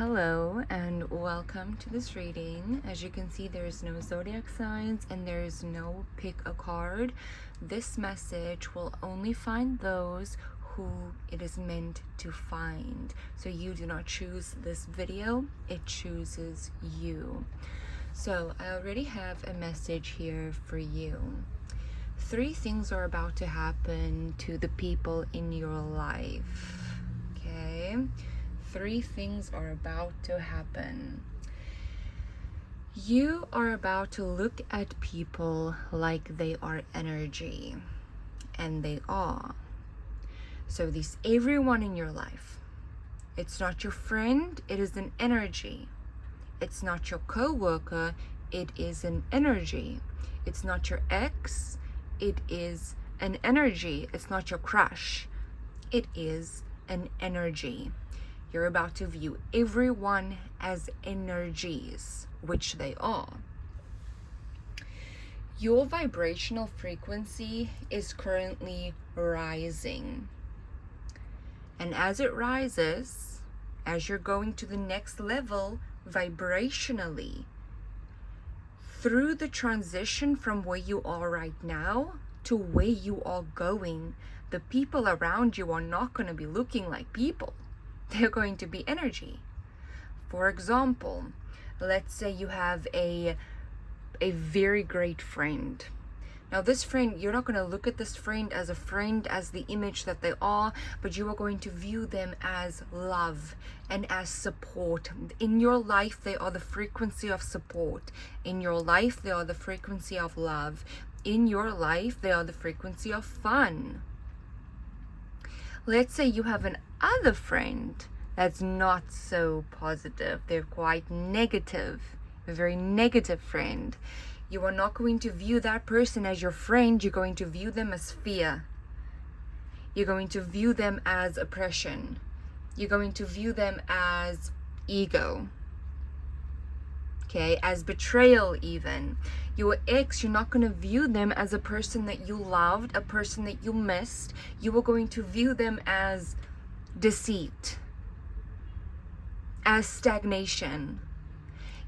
Hello and welcome to this reading. As you can see, there's no zodiac signs and there's no pick a card. This message will only find those who it is meant to find. So you do not choose this video, it chooses you. So I already have a message here for you. 3 things are about to happen to the people in your life. Okay? 3 things are about to happen. You are about to look at people like they are energy, and they are. So everyone in your life, it's not your friend, it is an energy. It's not your co-worker, it is an energy. It's not your ex, it is an energy. It's not your crush, it is an energy. You're about to view everyone as energies, which they are. Your vibrational frequency is currently rising. And as it rises, as you're going to the next level vibrationally, through the transition from where you are right now to where you are going, the people around you are not going to be looking like people. They're going to be energy. For example, let's say you have a very great friend. Now this friend, you're not going to look at this friend as the image that they are, but you are going to view them as love and as support. In your life, they are the frequency of support. In your life, they are the frequency of love. In your life, they are the frequency of fun. Let's say you have an other friend that's not so positive. They're quite negative, a very negative friend. You are not going to view that person as your friend. You're going to view them as fear. You're going to view them as oppression. You're going to view them as ego. Okay, as betrayal even. Your ex, you're not going to view them as a person that you loved, a person that you missed. You are going to view them as deceit, as stagnation.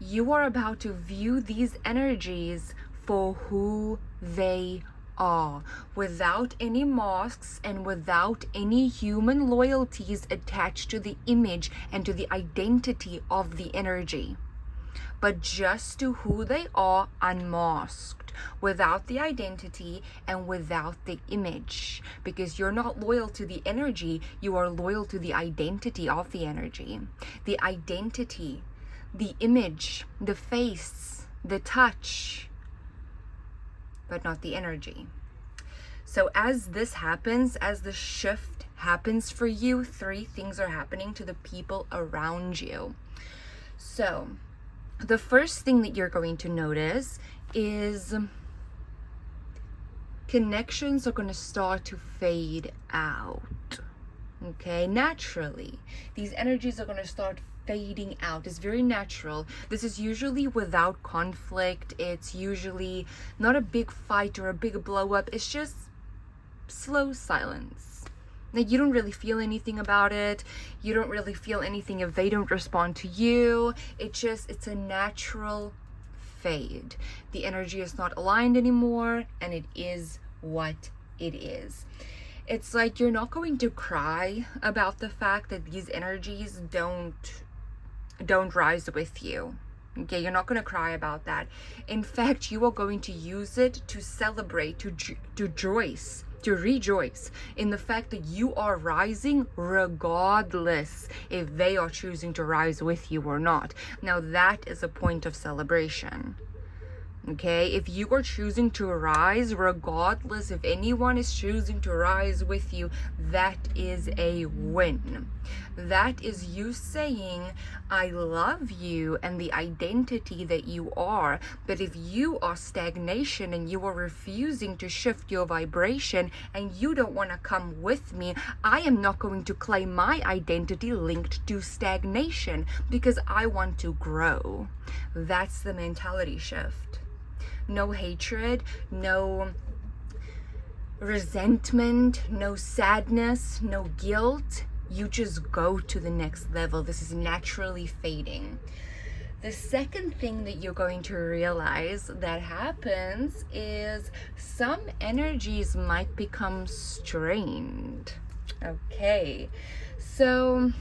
You are about to view these energies for who they are, without any masks and without any human loyalties attached to the image and to the identity of the energy, but just to who they are unmasked, without the identity and without the image. Because you're not loyal to the energy, you are loyal to the identity of the energy. The identity, the image, the face, the touch, but not the energy. So as this happens, as the shift happens for you, 3 things are happening to the people around you. So the first thing that you're going to notice is connections are going to start to fade out. Okay, naturally. These energies are going to start fading out. It's very natural. This is usually without conflict. It's usually not a big fight or a big blow up. It's just slow silence. Like, you don't really feel anything about it. You don't really feel anything if they don't respond to you. It's a natural fade. The energy is not aligned anymore, and it is what it is. It's like you're not going to cry about the fact that these energies don't rise with you. Okay, you're not going to cry about that. In fact, you are going to use it to celebrate, to rejoice in the fact that you are rising regardless if they are choosing to rise with you or not. Now that is a point of celebration. Okay, if you are choosing to rise, regardless if anyone is choosing to rise with you, that is a win. That is you saying, I love you and the identity that you are. But if you are stagnation and you are refusing to shift your vibration and you don't want to come with me, I am not going to claim my identity linked to stagnation because I want to grow. That's the mentality shift. No hatred, no resentment, no sadness, no guilt. you just go to the next level. This is naturally fading. The second thing that you're going to realize that happens is some energies might become strained. Okay, so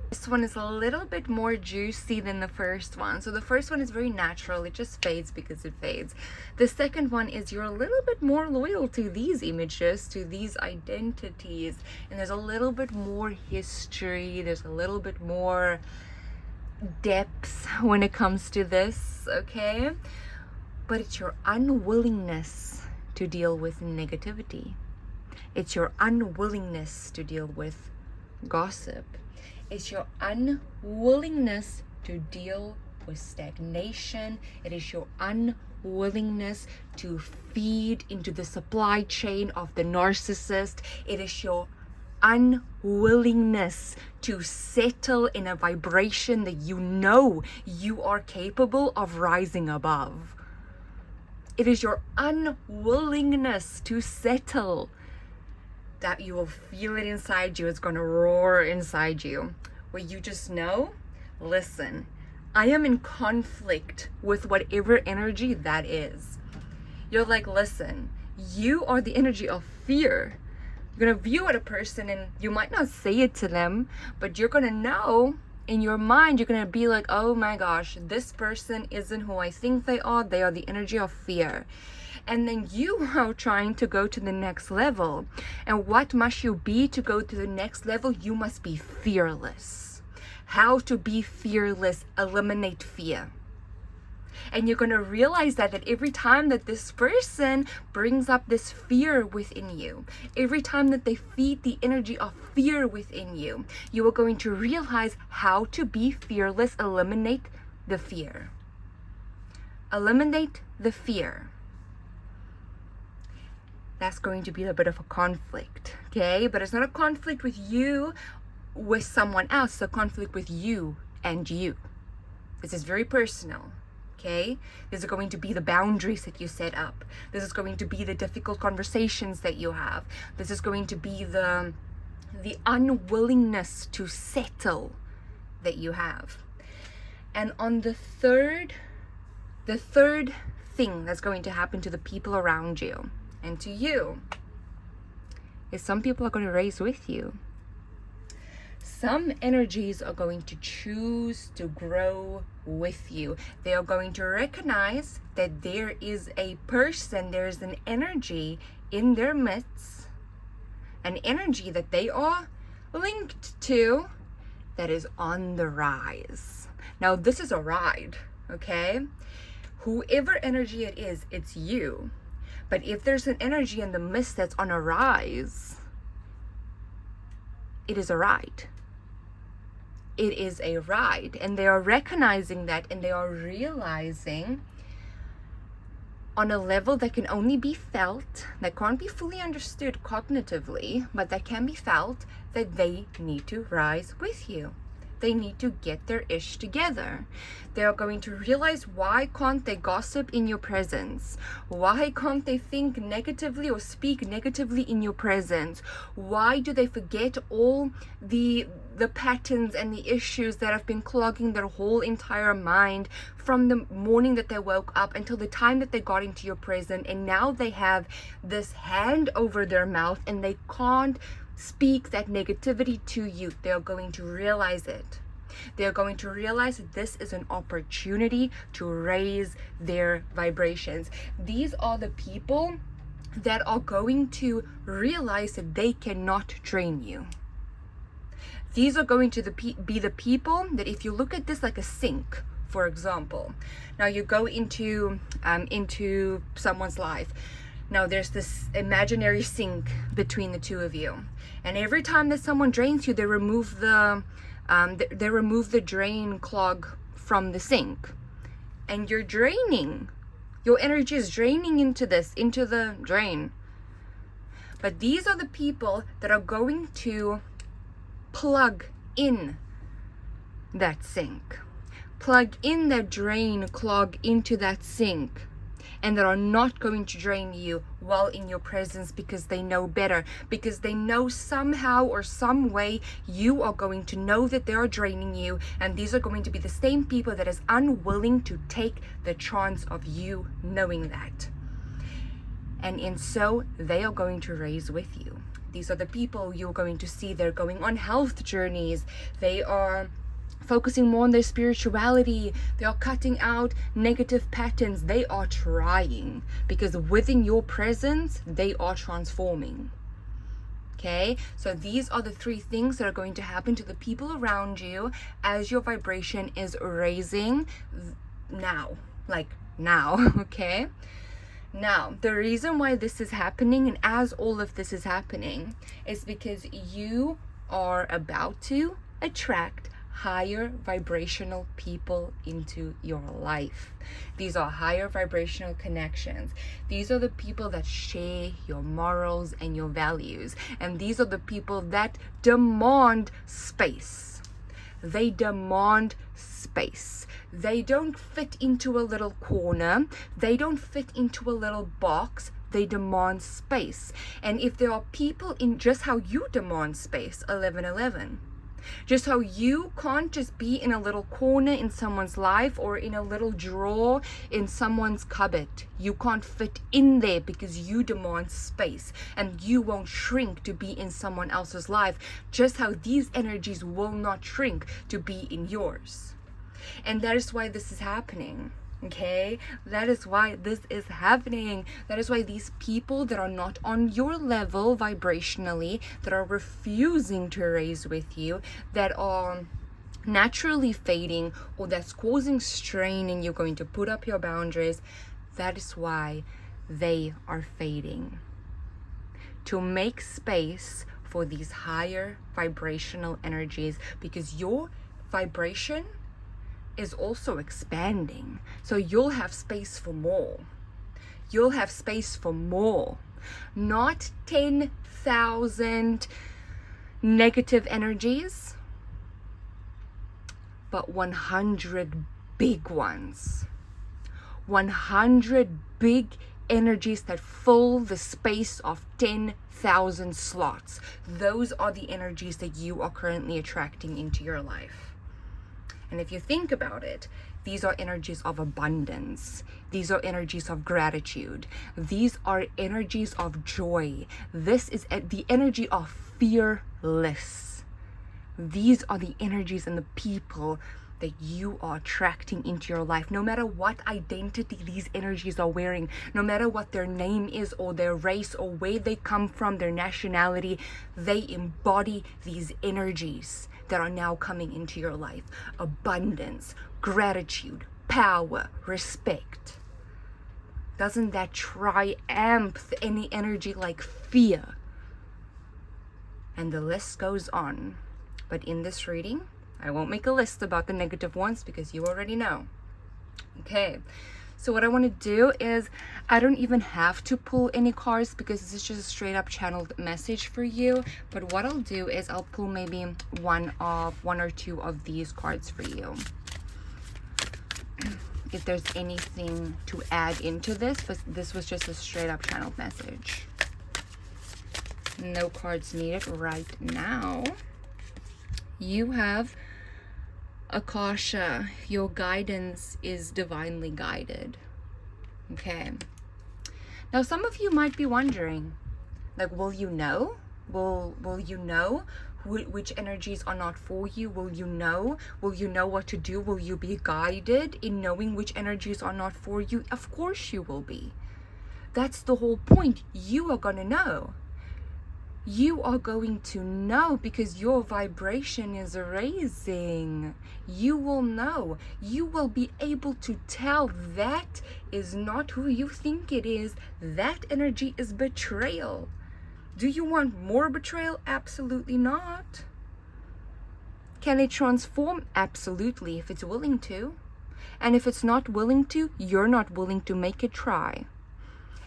this one is a little bit more juicy than the first one. So the first one is very natural. It just fades because it fades. The second one is you're a little bit more loyal to these images, to these identities. And there's a little bit more history. There's a little bit more depth when it comes to this, okay? But it's your unwillingness to deal with negativity. It's your unwillingness to deal with gossip. It's your unwillingness to deal with stagnation. It is your unwillingness to feed into the supply chain of the narcissist. It is your unwillingness to settle in a vibration that you know you are capable of rising above. It is your unwillingness to settle that you will feel it inside you. It's going to roar inside you, where you just know, listen, I am in conflict with whatever energy that is. You're like, listen, you are the energy of fear. You're going to view at a person and you might not say it to them, but you're going to know in your mind, you're going to be like, oh my gosh, this person isn't who I think they are. They are the energy of fear. And then you are trying to go to the next level. And what must you be to go to the next level? You must be fearless. How to be fearless? Eliminate fear. And you're going to realize that every time that this person brings up this fear within you, every time that they feed the energy of fear within you, you are going to realize how to be fearless. Eliminate the fear. Eliminate the fear. That's going to be a bit of a conflict, okay? But it's not a conflict with you, with someone else. It's a conflict with you and you. This is very personal. Okay, these are going to be the boundaries that you set up. This is going to be the difficult conversations that you have. This is going to be the unwillingness to settle that you have. And on the third thing that's going to happen to the people around you and to you is some people are going to raise with you. Some energies are going to choose to grow with you. They are going to recognize that there is a person, there is an energy in their midst, an energy that they are linked to that is on the rise. Now, this is a ride, okay? Whoever energy it is, it's you. But if there's an energy in the midst that's on a rise, it is a ride. It is a ride, and they are recognizing that, and they are realizing on a level that can only be felt, that can't be fully understood cognitively, but that can be felt, that they need to rise with you. They need to get their ish together. They are going to realize, why can't they gossip in your presence? Why can't they think negatively or speak negatively in your presence? Why do they forget all the patterns and the issues that have been clogging their whole entire mind from the morning that they woke up until the time that they got into your presence? And now they have this hand over their mouth and they can't speak that negativity to you. They are going to realize it. They are going to realize that this is an opportunity to raise their vibrations. These are the people that are going to realize that they cannot train you. These are going to be the people that, if you look at this like a sink, for example, now you go into someone's life. Now there's this imaginary sink between the two of you, and every time that someone drains you, they remove the drain clog from the sink, and you're draining. Your energy is draining into the drain. But these are the people that are going to plug in that sink, plug in that drain clog into that sink, and that are not going to drain you while in your presence, because they know better, because they know somehow or some way you are going to know that they are draining you, and these are going to be the same people that is unwilling to take the chance of you knowing that. And in so, they are going to raise with you. These are the people you're going to see. They're going on health journeys. They are focusing more on their spirituality. They are cutting out negative patterns. They are trying, because within your presence, they are transforming. Okay, so these are the 3 things that are going to happen to the people around you as your vibration is raising now. Like now, okay? Now, the reason why this is happening, and as all of this is happening, is because you are about to attract higher vibrational people into your life. These are higher vibrational connections. These are the people that share your morals and your values. And these are the people that demand space. They demand space. They don't fit into a little corner. They don't fit into a little box. They demand space. And if there are people in just how you demand space, 1111, just how you can't just be in a little corner in someone's life or in a little drawer in someone's cupboard. You can't fit in there because you demand space, and you won't shrink to be in someone else's life, just how these energies will not shrink to be in yours. And that is why this is happening. Okay, that is why this is happening. That is why these people that are not on your level vibrationally, that are refusing to raise with you, that are naturally fading, or that's causing strain, and you're going to put up your boundaries, that is why they are fading. To make space for these higher vibrational energies, because your vibration is also expanding. So you'll have space for more. You'll have space for more. Not 10,000 negative energies, but 100 big ones. 100 big energies that fill the space of 10,000 slots. Those are the energies that you are currently attracting into your life. And if you think about it, these are energies of abundance. These are energies of gratitude. These are energies of joy. This is the energy of fearless. These are the energies and the people that you are attracting into your life. No matter what identity these energies are wearing, no matter what their name is or their race or where they come from, their nationality, they embody these energies that are now coming into your life. Abundance, gratitude, power, respect. Doesn't that triumph any energy like fear? And the list goes on. But in this reading, I won't make a list about the negative ones because you already know. Okay, so what I want to do is, I don't even have to pull any cards because this is just a straight up channeled message for you. But what I'll do is I'll pull maybe one or two of these cards for you. If there's anything to add into this, but this was just a straight up channeled message. No cards needed right now. You have Akasha. Your guidance is divinely guided. Okay. Now some of you might be wondering, like, will you know? Will you know which energies are not for you? Will you know? Will you know what to do? Will you be guided in knowing which energies are not for you? Of course you will be. That's the whole point. You are going to know. You are going to know because your vibration is raising. You will know. You will be able to tell that is not who you think it is. That energy is betrayal. Do you want more betrayal? Absolutely not. Can it transform? Absolutely, if it's willing to. And if it's not willing to, you're not willing to make it try.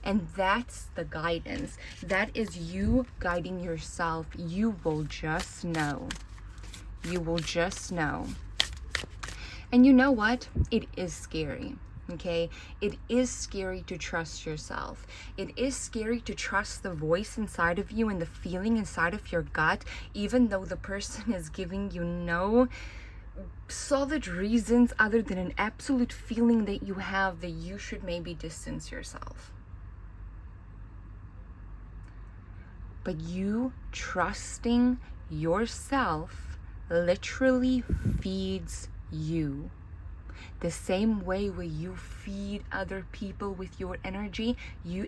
And that's the guidance. That is you guiding yourself. You will just know. You will just know. And you know what? It is scary. Okay, it is scary to trust yourself. It is scary to trust the voice inside of you and the feeling inside of your gut, even though the person is giving you no solid reasons other than an absolute feeling that you have that you should maybe distance yourself. But you trusting yourself literally feeds you. The same way where you feed other people with your energy,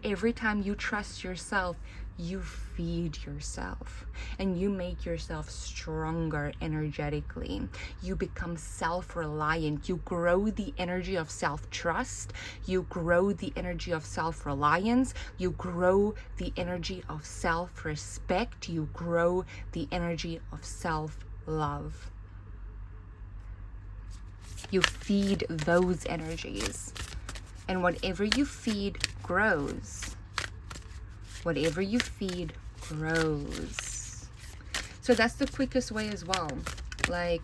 every time you trust yourself, you feed yourself and you make yourself stronger energetically. You become self-reliant. You grow the energy of self-trust. You grow the energy of self-reliance. You grow the energy of self-respect. You grow the energy of self-love. You feed those energies. And whatever you feed grows. Whatever you feed grows. So that's the quickest way as well. Like,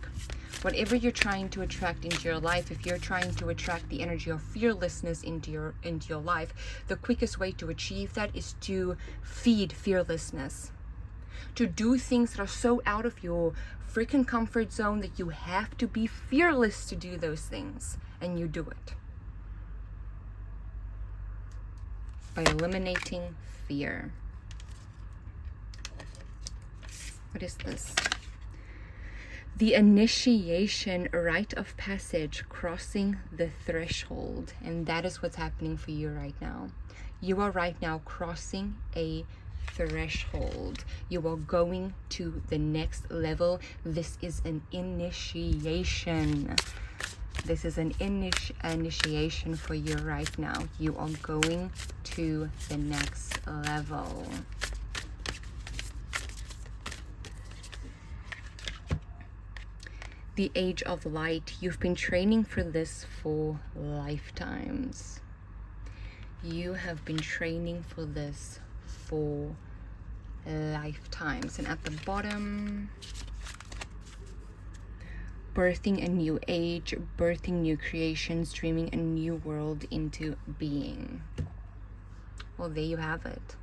whatever you're trying to attract into your life, if you're trying to attract the energy of fearlessness into your life, the quickest way to achieve that is to feed fearlessness. To do things that are so out of your freaking comfort zone that you have to be fearless to do those things, and you do it by eliminating fear. What is this? The initiation, rite of passage, crossing the threshold. And that is what's happening for you right now. You are right now crossing a threshold. You are going to the next level. This is an initiation. This is an initiation for you right now. You are going to the next level. The age of light. You've been training for this for lifetimes. You have been training for this for lifetimes. And at the bottom, birthing a new age, birthing new creations, dreaming a new world into being. Well, there you have it.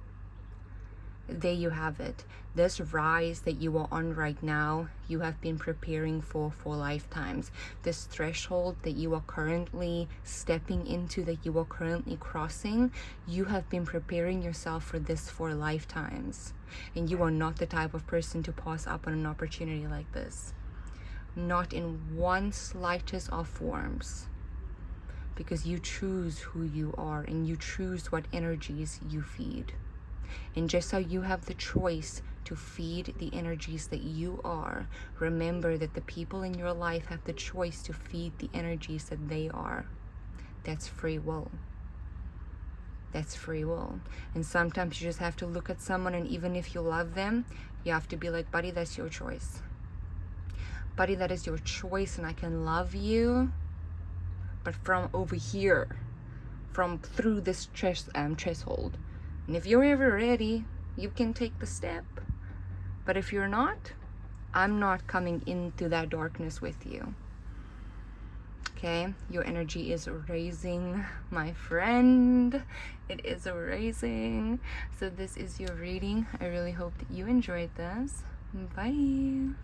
There you have it. This rise that you are on right now, you have been preparing for lifetimes. This threshold that you are currently stepping into, that you are currently crossing, you have been preparing yourself for this for lifetimes. And you are not the type of person to pass up on an opportunity like this. Not in one slightest of forms. Because you choose who you are and you choose what energies you feed. And just how you have the choice to feed the energies that you are, remember that the people in your life have the choice to feed the energies that they are. That's free will. That's free will. And sometimes you just have to look at someone, and even if you love them, you have to be like, buddy, that's your choice. Buddy, that is your choice, and I can love you, but from over here, from through this threshold. And if you're ever ready, you can take the step. But if you're not, I'm not coming into that darkness with you. Okay? Your energy is raising, my friend. It is raising. So this is your reading. I really hope that you enjoyed this. Bye.